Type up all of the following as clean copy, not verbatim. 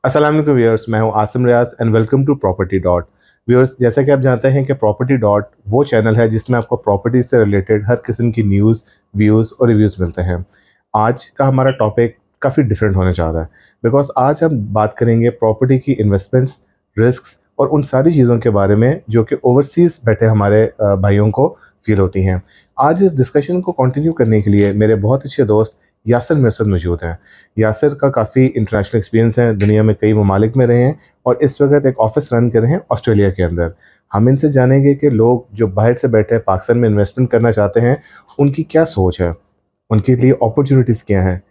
अस्सलाम वालेकुम व्यूअर्स, मैं हूं Asim Riaz and welcome to property dot. Viewers, जैसा कि आप जानते हैं कि प्रॉपर्टी डॉट वो चैनल है जिसमें आपको प्रॉपर्टी से रिलेटेड हर किस्म की न्यूज़, व्यूज़ और रिव्यूज़ मिलते हैं। आज का हमारा टॉपिक काफ़ी डिफरेंट होने जा रहा है, बिकॉज आज हम बात करेंगे प्रॉपर्टी की इन्वेस्टमेंट्स, रिस्क्स और उन सारी चीज़ों के बारे में जो कि ओवरसीज़ बैठे हमारे भाइयों को फील होती हैं। आज इस डिस्कशन को कंटिन्यू करने के लिए मेरे बहुत अच्छे दोस्त यासिर मेरे साथ मौजूद हैं। यासिर का काफ़ी इंटरनेशनल एक्सपीरियंस है, दुनिया में कई ममालिक में रहे हैं और इस वक्त एक ऑफिस रन कर रहे हैं ऑस्ट्रेलिया के अंदर। हम इनसे जानेंगे कि लोग जो बाहर से बैठे पाकिस्तान में इन्वेस्टमेंट करना चाहते हैं उनकी क्या सोच है, उनके लिए अपॉर्चुनिटीज़ क्या हैं,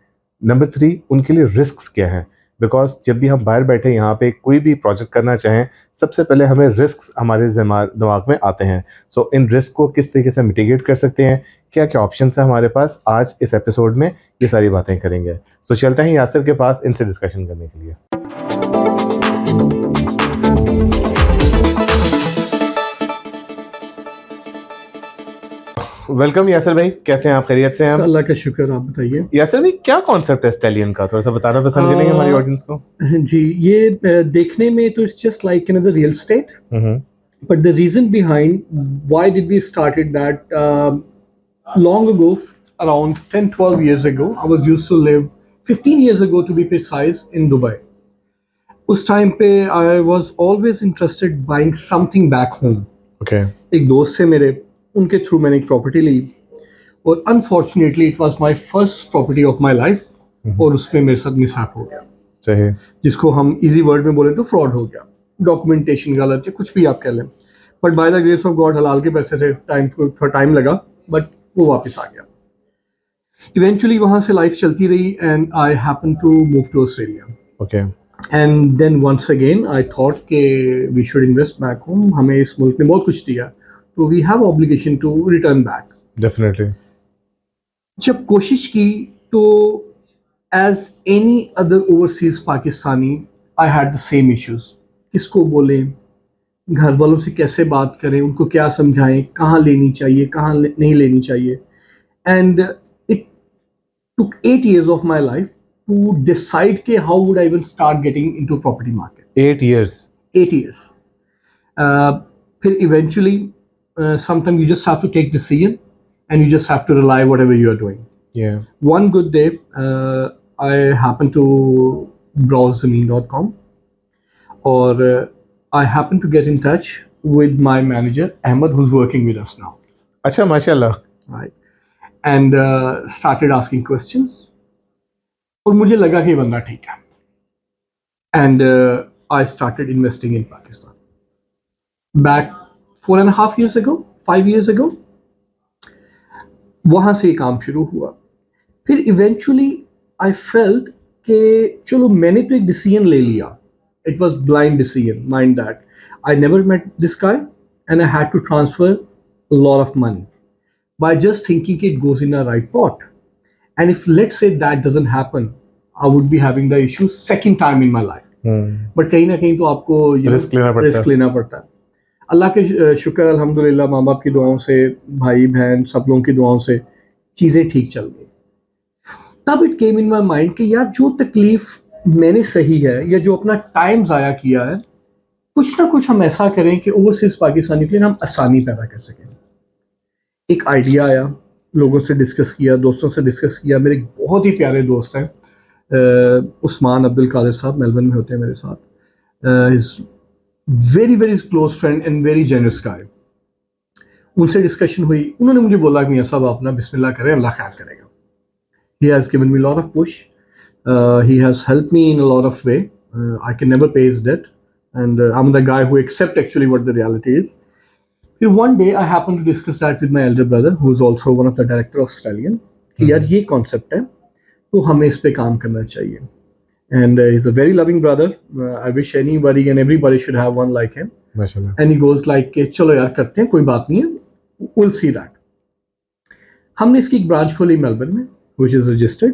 नंबर 3 उनके लिए रिस्क क्या हैं। बिकॉज जब भी हम बाहर बैठे यहाँ पे कोई भी प्रोजेक्ट करना चाहें, सबसे पहले हमें रिस्क हमारे दिमाग में आते हैं। सो इन रिस्क को किस तरीके से मिटिगेट कर सकते हैं, क्या क्या ऑप्शन है हमारे पास, आज इस एपिसोड में ये सारी बातें करेंगे। तो चलते हैं यासिर के पास इनसे डिस्कशन करने के लिए। वेलकम यासिर भाई, कैसे हैं आप? खैरियत से हैं? अल्लाह का शुक्र, आप बताइए। यासिर भाई, क्या कॉन्सेप्ट है स्टैलियन का, थोड़ा सा बताना पसंद करेंगे हमारी ऑडियंस को। जी, ये देखने में तो it's just like another real estate, hmm. but the reason behind why did we started that long ago, around 10-12 years ago, I was used to live 15 years ago to be precise in Dubai. उस time पे I was always interested buying something back home. Okay. एक दोस्त थे मेरे, उनके through मैंने एक property ली और unfortunately it was my first property of my life और उसमें मेरे साथ मिसहैप हो गया, सही। जिसको हम इजी वर्ड में बोले तो फ्रॉड हो गया। डॉक्यूमेंटेशन गलत है, कुछ भी आप कह लें, but by the grace of God हलाल के पैसे थे, थोड़ा टाइम लगा बट वो वापस आ गया। इवेंचुअली वहाँ से लाइफ चलती रही and I happen to move to Australia. Okay. And then once again I thought के we should invest back home, हमें इस मुल्क ने बहुत कुछ दिया तो we have obligation to return back. Definitely. जब कोशिश की तो as any other overseas Pakistani I had the same issues. किसको बोलें, घर वालों से कैसे बात करें, उनको क्या समझाएं, कहाँ लेनी चाहिए, कहाँ नहीं लेनी चाहिए। And it took 8 years of my life to decide के how would I even start getting into property market. 8 years। 8 years। फिर eventually sometimes you just have to take decision and you just have to rely whatever you are doing. Yeah. One good day, I happened to browse zameen.com or I happened to get in touch with my manager Ahmed, who's working with us now. अच्छा, माशाल्लाह। Right. And started asking questions और मुझे लगा कि ये बंदा ठीक है। And I started investing in Pakistan back 4.5 years ago, 5 years ago। वहाँ से काम शुरू हुआ। फिर इवेंचुअली आई फेल्ट कि चलो मैंने तो एक डिसीजन ले लिया, it was blind decision, mind that I never met this guy and I had to transfer a lot of money by just thinking it goes in a right pot. And if let's say that doesn't happen, I would be having the issue second time in my life. But कहीं ना कहीं तो आपको risk लेना पड़ता है। अल्लाह के शुक्र अल्हम्दुलिल्लाह, माँ बाप की दुआओं से, भाई बहन सब लोगों की दुआओं से चीज़ें ठीक चल गई। तब it came in my mind कि यार जो तकलीफ मैंने सही है या जो अपना टाइम ज़ाया किया है, कुछ ना कुछ हम ऐसा करें कि ओवरसीज़ पाकिस्तानी के लिए हम आसानी पैदा कर सकें। एक आइडिया आया, लोगों से डिस्कस किया, दोस्तों से डिस्कस किया। मेरे एक बहुत ही प्यारे दोस्त हैं उस्मान अब्दुल कादिर साहब, मेलबर्न में होते हैं मेरे साथ। Very very close friend and very generous guy. उनसे डिस्कशन हुई, उन्होंने मुझे बोला कि मियां साहब आप ना बिस्मिल्लाह करें, अल्लाह खैर करेगा। He has given me lot of push, he has help me in a lot of way. I can never pay his debt and I am the guy who accept actually what the reality is. फिर one day I happen to discuss that with my elder brother who is also one of the director of Stallion कि यार ये concept है तो हमें इस पर काम करना चाहिए। And he's a very loving brother. I wish anybody and everybody should have one like him. माशाल्लाह। And he goes like कि चलो यार करते हैं, कोई बात नहीं है, we'll see that. हमने इसकी एक ब्रांच खोली मेलबर्न में, which is registered.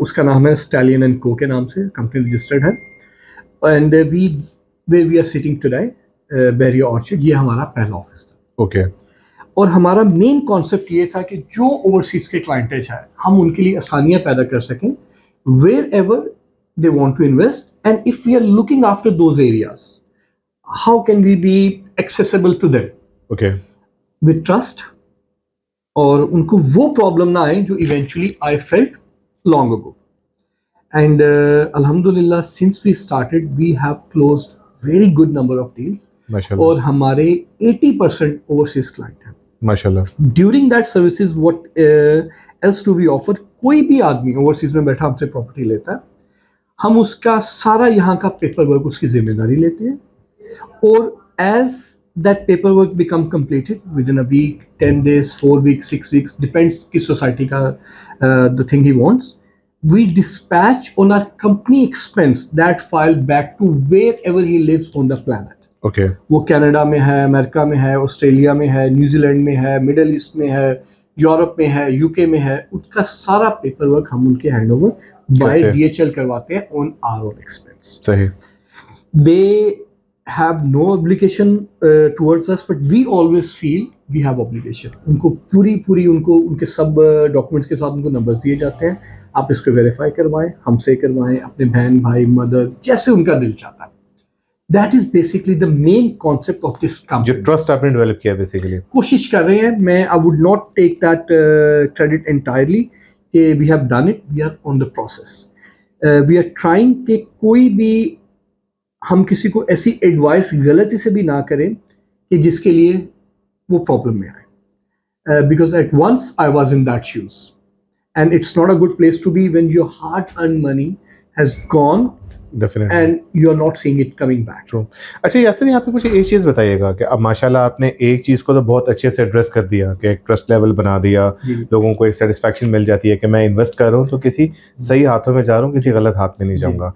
उसका नाम है Stallion and Co के नाम से कंपनी रजिस्टर्ड है। And where we are sitting today, Berry Orchard, ये हमारा पहला ऑफिस था। ओके। और हमारा मेन कॉन्सेप्ट ये था कि जो ओवरसीज के क्लाइंटेज है हम उनके लिए आसानियाँ पैदा कर सकें, wherever they want to invest And if we are looking after those areas, how can we be accessible to them Okay. with trust, और उनको वो प्रॉब्लम ना आए जो eventually I felt long ago. And alhamdulillah, since we started, we have closed very good number of deals. माशाल्लाह. और हमारे 80% overseas client हैं. माशाल्लाह. During that services, what else do we offer? कोई भी आदमी ओवरसीज में बैठा हमसे प्रॉपर्टी लेता है, हम उसका सारा यहाँ का पेपर वर्क उसकी जिम्मेदारी लेते हैं. और as that paperwork become completed within a week, 10 days, 4 weeks, 6 weeks, depends किस सोसाइटी का the thing he wants, we dispatch on our company expense that file back to wherever he lives on the planet. Okay. वो Canada में है, America में है, Australia में है, New Zealand में है, मिडल ईस्ट में है, यूरोप में है, यूके में है, उसका सारा पेपर वर्क हम उनके हैंड ओवर बाय डीएचएल करवाते हैं ऑन आवर ओन एक्सपेंस. सही. They have no obligation towards us, but we always feel we have obligation. उनको पूरी उनको उनके सब डॉक्यूमेंट्स के साथ उनको नंबर्स दिए जाते हैं, आप इसको वेरीफाई करवाएं, हमसे करवाएं, अपने बहन भाई मदर जैसे उनका दिल चाहता है. That is basically the main concept of this company. जो ट्रस्ट आपने डेवलप किया बेसिकली. कोशिश कर रहे हैं, मैं I would not take that credit entirely कि we have done it, we are on the process. We are trying कि कोई भी हम किसी को ऐसी एडवाइस गलती से भी ना करें कि जिसके लिए वो प्रॉब्लम में आए. Because at once I was in that shoes, and it's not a good place to be when your hard-earned money has gone. Definitely. And you are not seeing it coming back. True. अच्छा यासिर, यहाँ पे मुझे एक चीज़ बताइएगा कि अब माशाल्लाह आपने एक चीज़ को तो बहुत अच्छे से एड्रेस कर दिया कि एक ट्रस्ट लेवल बना दिया, लोगों को एक सेटिस्फैक्शन मिल जाती है कि मैं इन्वेस्ट कर रहा हूँ तो किसी सही हाथों में जा रहा हूँ, किसी गलत हाथ में नहीं जाऊँगा.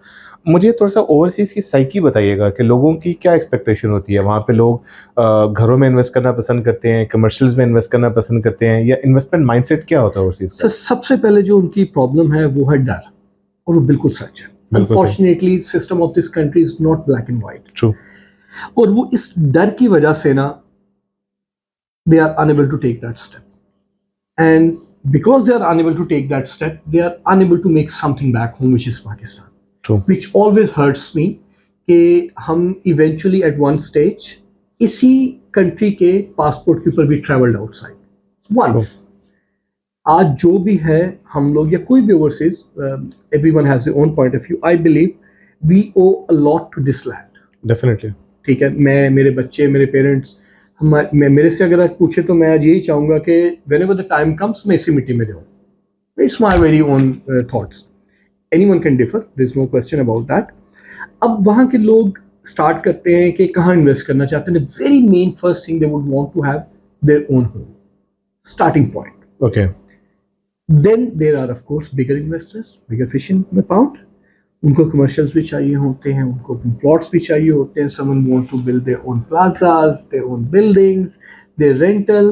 मुझे थोड़ा सा ओवरसीज़ की साइकी बताइएगा कि लोगों की क्या एक्सपेक्टेशन होती है. वहाँ पे लोग घरों में इन्वेस्ट करना पसंद करते हैं, कमर्शियल्स में इन्वेस्ट करना पसंद करते हैं, या इन्वेस्टमेंट माइंडसेट क्या होता है ओवरसीज़ का? सबसे पहले जो उनकी प्रॉब्लम है वो है डर, और वो बिल्कुल सच है. Unfortunately, system of this country is not black and white. True. और वो इस डर की वजह से ना they are unable to take that step, and because they are unable to take that step, they are unable to make something back home, which is Pakistan. True. Which always hurts me कि हम eventually at one stage इसी country के passport के ऊपर भी traveled outside once. True. आज जो भी है हम लोग या कोई भी overseas, everyone has their own point of view. I believe we owe a lot to this land. Definitely. ठीक है, मैं, मेरे बच्चे, मेरे पेरेंट्स, मेरे से अगर आज पूछे तो मैं आज यही चाहूँगा कि whenever the time comes मैं इसी मिट्टी में रहूँ. It's my very own thoughts. Anyone can differ, there is no question about that. अब वहाँ के लोग स्टार्ट करते हैं कि कहाँ इन्वेस्ट करना चाहते हैं. Very main first thing they would want to have their own home, starting point. Okay. Then there are of course bigger investors, bigger fish in the pond. उनको commercials भी चाहिए होते हैं, उनको plots भी चाहिए होते हैं. Someone want to build their own plazas, their own buildings, their rental.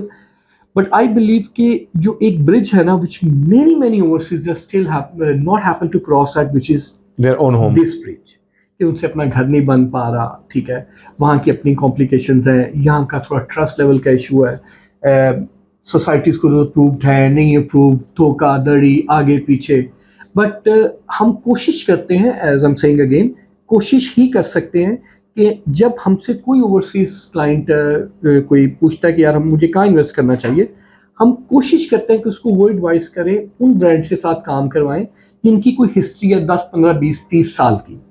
But I believe कि जो एक bridge है ना, which many overseas just still have not happen to cross that, which is their own home. This bridge. कि उनसे अपना घर नहीं बन पा रहा. ठीक है, वहाँ की अपनी complications हैं, यहाँ का थोड़ा trust level का issue है. सोसाइटीज़ को अप्रूव्ड है, नहीं अप्रूव्ड, धोखा धड़ी, आगे पीछे. बट हम कोशिश करते हैं, as I am saying again, कोशिश ही कर सकते हैं कि जब हमसे कोई ओवरसीज क्लाइंट कोई पूछता है कि यार हम मुझे कहाँ इन्वेस्ट करना चाहिए, हम कोशिश करते हैं कि उसको वो एडवाइस करें, उन ब्रांड्स के साथ काम करवाएं जिनकी कोई हिस्ट्री है 10, 15, 20, 30 साल की.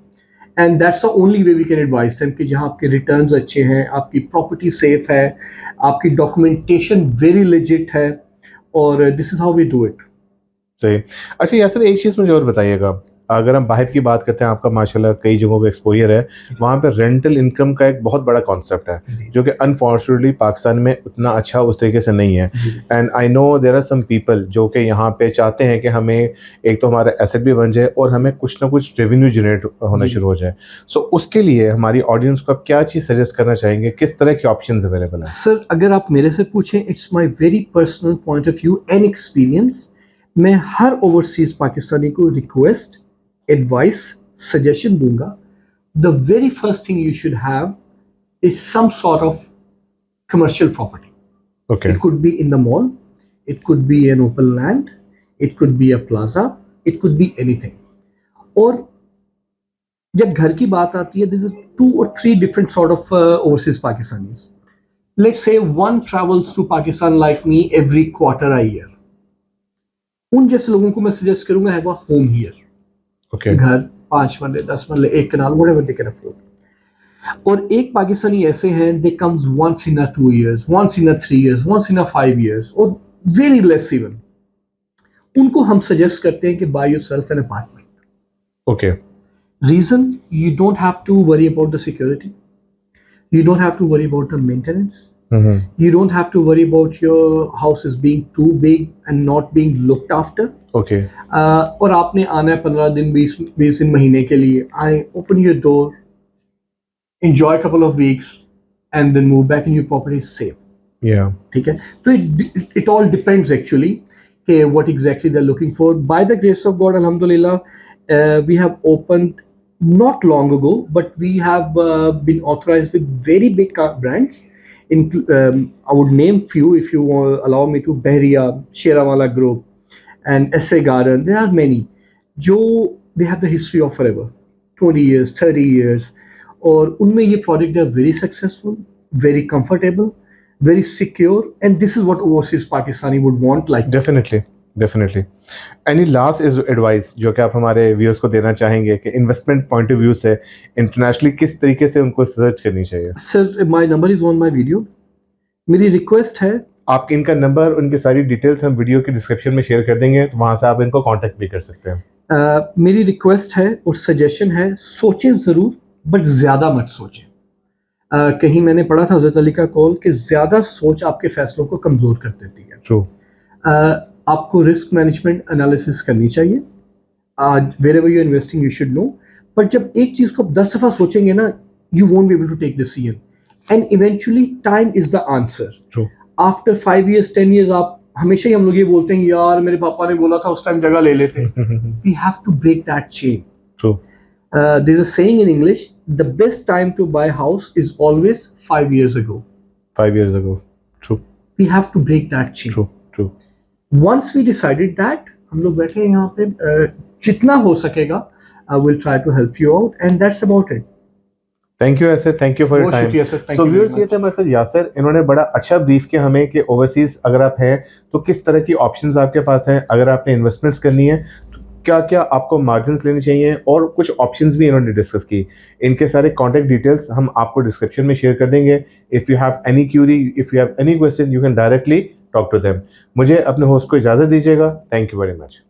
And that's the only way we can advise them कि जहाँ आपके रिटर्न्स अच्छे हैं, आपकी प्रॉपर्टी सेफ है, आपकी डॉक्यूमेंटेशन वेरी लेजिट है, और this is how we do it. सही. अच्छा यासिर, एक चीज़ मुझे और बताइएगा. अगर हम बाहर की बात करते हैं, आपका माशाल्लाह कई जगहों पे एक्सपोजर है, वहाँ पे रेंटल इनकम का एक बहुत बड़ा कॉन्सेप्ट है जो कि अनफॉर्चुनेटली पाकिस्तान में उतना अच्छा उस तरीके से नहीं है. And I know there are some people जो कि यहाँ पे चाहते हैं कि हमें एक तो हमारा एसेट भी बन जाए और हमें कुछ ना कुछ रेवेन्यू जनरेट होना शुरू हो जाए. सो उसके लिए हमारी ऑडियंस को आप क्या चीज़ सजेस्ट करना चाहेंगे, किस तरह के ऑप्शन अवेलेबल हैं? सर, अगर आप मेरे से पूछें, it's my very personal point of view and experience. मैं हर ओवरसीज पाकिस्तानी को रिक्वेस्ट, advice, suggestion दूंगा. The very first thing you should have is some sort of commercial property. Okay. It could be in the mall, it could be an open land, it could be a plaza, it could be anything. और जब घर की बात आती है, this is 2 or 3 different sort of overseas Pakistanis. Let's say one travels to Pakistan like me every quarter a year. उन जैसे लोगों को मैं सजेस्ट करूंगा have a home okay. Here, घर 5 मरले 10 मरले 1 कनाल whatever they can afford. और एक पाकिस्तानी ऐसे हैं they comes once in a 2 years, once in a 3 years, once in a 5 years, और वेरी लेस इवन, उनको हम सजेस्ट करते हैं कि buy yourself an apartment. Okay. Reason, you don't have to worry about the security, you don't have to worry about the maintenance, hmm. you don't have to worry about your house is being too big and not being looked after. Okay. और आपने आना है 15 दिन 20 दिन महीने के लिए, I open your door, enjoy a couple of weeks and then move back in your property safe. या। ठीक है, तो it all depends actually what exactly they're looking for. By the grace of God, alhamdulillah, we have opened not long ago, but we have been authorized with very big brands. I would name few if you allow me to. Behriya, Sherawala Group, and SA Garden. There are many. जो they have the history of forever, 20 years, 30 years, और उनमें ये product है very successful, very comfortable, very secure, and this is what overseas Pakistani would want. Like, definitely. Definitely. Any last is advice जो कि आप हमारे viewers को देना चाहेंगे कि इन्वेस्टमेंट पॉइंट ऑफ व्यू से इंटरनेशनली किस तरीके से उनको सर्च करनी चाहिए? Sir my number is on my video. मेरी रिक्वेस्ट है, आप इनका नंबर, उनकी सारी डिटेल्स हम वीडियो के डिस्क्रिप्शन में शेयर कर देंगे, तो वहां से आप इनको कांटेक्ट भी कर सकते हैं। मेरी रिक्वेस्ट है और सजेशन है, सोचें ज़रूर बट ज़्यादा मत सोचें. कहीं मैंने पढ़ा था हज़रत अली का कौल कि ज़्यादा सोच आपके फैसलों को कमज़ोर कर देती है. ट्रू। आपको रिस्क मैनेजमेंट एनालिसिस करनी चाहिए. आज wherever you investing you should know, but जब एक चीज़ को आप 10 दफ़ा सोचेंगे ना, you won't be able to take decision, and eventually time is the answer. True. After 5 years 10 years, आप हमेशा ही हम लोग ये बोलते हैं यार मेरे पापा ने बोला था उस टाइम जगह ले लेते. We have to break that chain. True. There's a saying in English, the best time to buy a house is always 5 years ago. 5 years ago. True. We have to break that chain. True. True. Once we decided that, हम लोग बैठे हैं यहाँ पे, जितना हो सकेगा I will try to help you out, and that's about it. Thank you Yasir, thank you for your बहुत टाइम। शुक्रिया sir, thank so you viewers, very ये थे मच. हमारे साथ यासिर। इन्होंने बड़ा अच्छा ब्रीफ किया हमें कि ओवरसीज अगर आप हैं तो किस तरह की ऑप्शंस आपके पास हैं, अगर आपने इन्वेस्टमेंट्स करनी है तो क्या क्या आपको मार्जिन्स लेने चाहिए, और कुछ ऑप्शंस भी इन्होंने डिस्कस की। इनके सारे कॉन्टैक्ट डिटेल्स हम आपको डिस्क्रिप्शन में शेयर कर देंगे। If you have any query, if you have any question, you can directly talk to them. मुझे अपने होस्ट को इजाज़त दीजिएगा। Thank you very much.